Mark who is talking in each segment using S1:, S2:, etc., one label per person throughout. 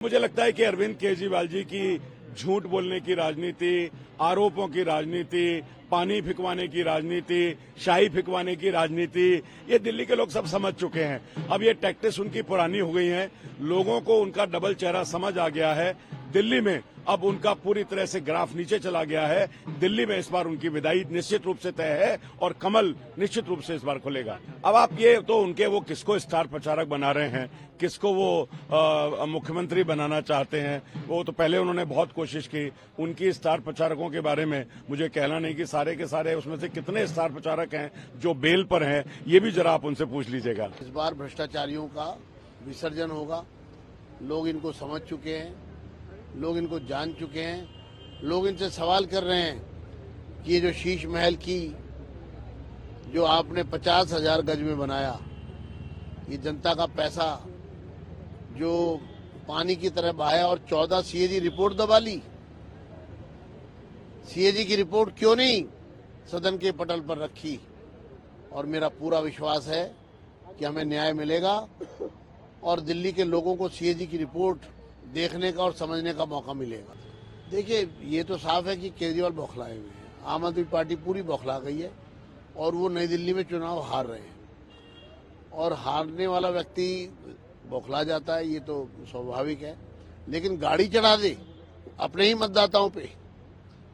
S1: मुझे लगता है कि अरविंद केजरीवाल जी की झूठ बोलने की राजनीति, आरोपों की राजनीति, पानी फिकवाने की राजनीति, शाही फिकवाने की राजनीति, ये दिल्ली के लोग सब समझ चुके हैं। अब ये टैक्टिस उनकी पुरानी हो गई है। लोगों को उनका डबल चेहरा समझ आ गया है। दिल्ली में अब उनका पूरी तरह से ग्राफ नीचे चला गया है। दिल्ली में इस बार उनकी विदाई निश्चित रूप से तय है और कमल निश्चित रूप से इस बार खुलेगा। अब आप ये तो उनके वो किसको स्टार प्रचारक बना रहे हैं, किसको वो मुख्यमंत्री बनाना चाहते हैं, वो तो पहले उन्होंने बहुत कोशिश की। उनकी स्टार प्रचारकों के बारे में मुझे कहना नहीं कि सारे के सारे उसमें से कितने स्टार प्रचारक हैं जो बेल पर हैं, ये भी जरा आप उनसे पूछ लीजिएगा।
S2: इस बार भ्रष्टाचारियों का विसर्जन होगा। लोग इनको समझ चुके हैं, लोग इनको जान चुके हैं। लोग इनसे सवाल कर रहे हैं कि ये जो शीश महल की जो आपने 50,000 गज में बनाया, ये जनता का पैसा जो पानी की तरह बहाया और 14 सीएजी रिपोर्ट दबा ली। सीएजी की रिपोर्ट क्यों नहीं सदन के पटल पर रखी? और मेरा पूरा विश्वास है कि हमें न्याय मिलेगा और दिल्ली के लोगों को सीएजी की रिपोर्ट देखने का और समझने का मौका मिलेगा। देखिए, ये तो साफ है कि केजरीवाल बौखलाए हुए हैं। आम आदमी पार्टी पूरी बौखला गई है और वो नई दिल्ली में चुनाव हार रहे हैं। और हारने वाला व्यक्ति बौखला जाता है, ये तो स्वाभाविक है। लेकिन गाड़ी चढ़ा दे अपने ही मतदाताओं पे,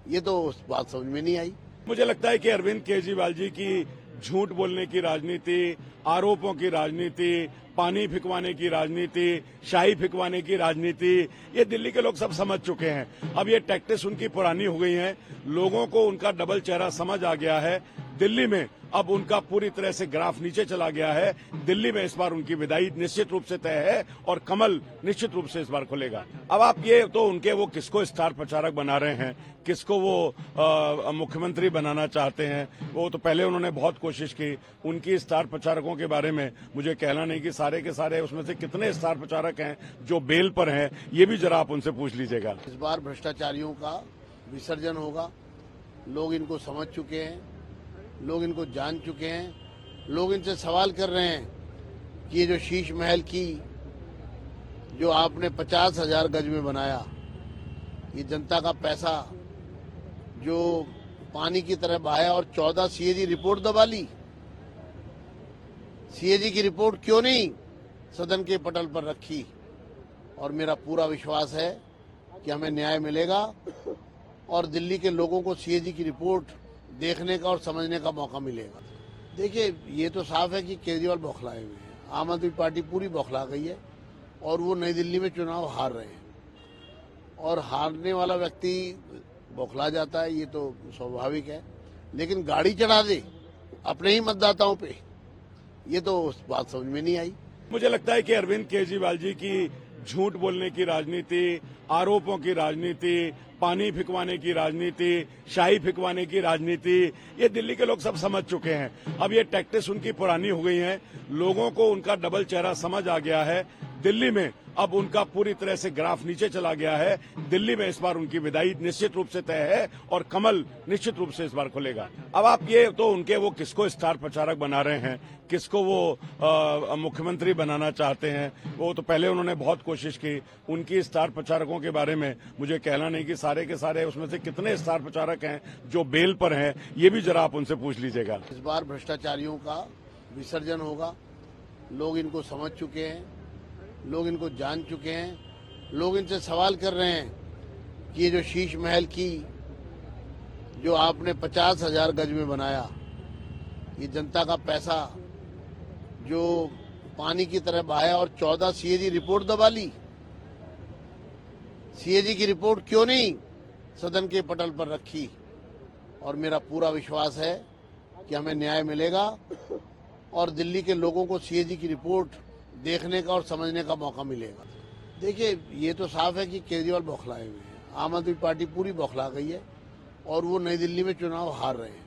S2: ये तो बात समझ में नहीं आई।
S1: मुझे लगता है कि अरविंद केजरीवाल जी की झूठ बोलने की राजनीति, आरोपों की राजनीति, पानी फिकवाने की राजनीति, शाही फिकवाने की राजनीति, ये दिल्ली के लोग सब समझ चुके हैं। अब ये टैक्टिस उनकी पुरानी हो गई है। लोगों को उनका डबल चेहरा समझ आ गया है। दिल्ली में अब उनका पूरी तरह से ग्राफ नीचे चला गया है। दिल्ली में इस बार उनकी विदाई निश्चित रूप से तय है और कमल निश्चित रूप से इस बार खुलेगा। अब आप ये तो उनके वो किसको स्टार प्रचारक बना रहे हैं, किसको वो मुख्यमंत्री बनाना चाहते हैं, वो तो पहले उन्होंने बहुत कोशिश की। उनकी स्टार प्रचारकों के बारे में मुझे कहना नहीं कि सारे के सारे उसमें से कितने स्टार प्रचारक हैं जो बेल पर हैं, ये भी जरा आप उनसे पूछ लीजिएगा।
S2: इस बार भ्रष्टाचारियों का विसर्जन होगा। लोग इनको समझ चुके हैं, लोग इनको जान चुके हैं। लोग इनसे सवाल कर रहे हैं कि ये जो शीश महल की जो आपने 50,000 गज में बनाया, ये जनता का पैसा जो पानी की तरह बहाया और 14 सीएजी रिपोर्ट दबा ली। सीएजी की रिपोर्ट क्यों नहीं सदन के पटल पर रखी? और मेरा पूरा विश्वास है कि हमें न्याय मिलेगा और दिल्ली के लोगों को सीएजी की रिपोर्ट देखने का और समझने का मौका मिलेगा। देखिए, ये तो साफ है कि केजरीवाल बौखलाए हुए हैं। आम आदमी पार्टी पूरी बौखला गई है और वो नई दिल्ली में चुनाव हार रहे हैं। और हारने वाला व्यक्ति बौखला जाता है, ये तो स्वाभाविक है। लेकिन गाड़ी चढ़ा दे अपने ही मतदाताओं पे, ये तो बात समझ में नहीं आई।
S1: मुझे लगता है कि अरविंद केजरीवाल जी की झूठ बोलने की राजनीति, आरोपों की राजनीति, पानी फिकवाने की राजनीति, शाही फिकवाने की राजनीति, ये दिल्ली के लोग सब समझ चुके हैं। अब ये टैक्टिस उनकी पुरानी हो गई है। लोगों को उनका डबल चेहरा समझ आ गया है। दिल्ली में अब उनका पूरी तरह से ग्राफ नीचे चला गया है। दिल्ली में इस बार उनकी विदाई निश्चित रूप से तय है और कमल निश्चित रूप से इस बार खुलेगा। अब आप ये तो उनके वो किसको स्टार प्रचारक बना रहे हैं, किसको वो मुख्यमंत्री बनाना चाहते हैं, वो तो पहले उन्होंने बहुत कोशिश की। उनकी स्टार प्रचारकों के बारे में मुझे कहना नहीं कि सारे के सारे उसमें से कितने स्टार प्रचारक हैं जो बेल पर हैं, ये भी जरा आप उनसे पूछ लीजिएगा।
S2: इस बार भ्रष्टाचारियों का विसर्जन होगा। लोग इनको समझ चुके हैं, लोग इनको जान चुके हैं। लोग इनसे सवाल कर रहे हैं कि ये जो शीश महल की जो आपने 50,000 गज में बनाया, ये जनता का पैसा जो पानी की तरह बहाया और 14 सीएजी रिपोर्ट दबा ली। सीएजी की रिपोर्ट क्यों नहीं सदन के पटल पर रखी? और मेरा पूरा विश्वास है कि हमें न्याय मिलेगा और दिल्ली के लोगों को सीएजी की रिपोर्ट देखने का और समझने का मौका मिलेगा। देखिए, ये तो साफ है कि केजरीवाल बौखलाए हुए हैं। आम आदमी पार्टी पूरी बौखला गई है और वो नई दिल्ली में चुनाव हार रहे हैं।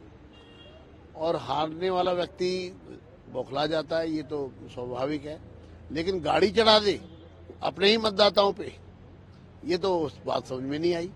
S2: और हारने वाला व्यक्ति बौखला जाता है, ये तो स्वाभाविक है। लेकिन गाड़ी चढ़ा दे अपने ही मतदाताओं पे, ये तो बात समझ में नहीं आई।